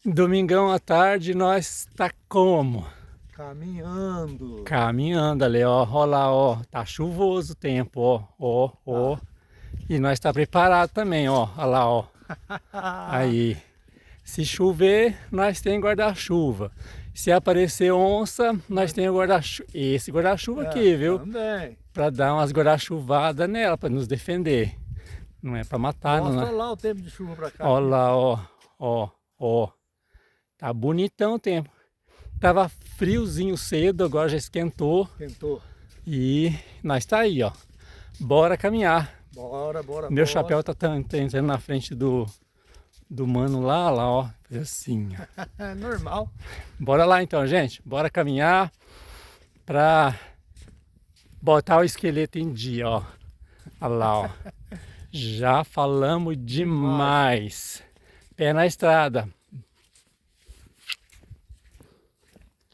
Domingão à tarde nós tá como? Caminhando. Caminhando ali, ó. Ó lá, ó. Tá chuvoso o tempo, ó. Ó, ó. E nós tá preparado também, ó. Ó lá, ó. Aí. Se chover, nós tem guarda-chuva. Se aparecer onça, nós tem esse guarda-chuva aqui, viu? Também. Pra dar umas guarda-chuvadas nela, pra nos defender. Não é pra matar, não, Mostra né? lá o tempo de chuva pra cá. Ó lá, ó. Ó, ó. Tá bonitão o tempo. Tava friozinho cedo, agora já esquentou. Esquentou. E nós tá aí, ó. Bora caminhar. Bora, bora, Meu bora. chapéu tá entrando na frente do mano lá, ó. Assim, ó. É normal. Bora lá então, gente. Bora caminhar pra botar o esqueleto em dia, ó. Olha lá, ó. Já falamos demais. Pé na estrada.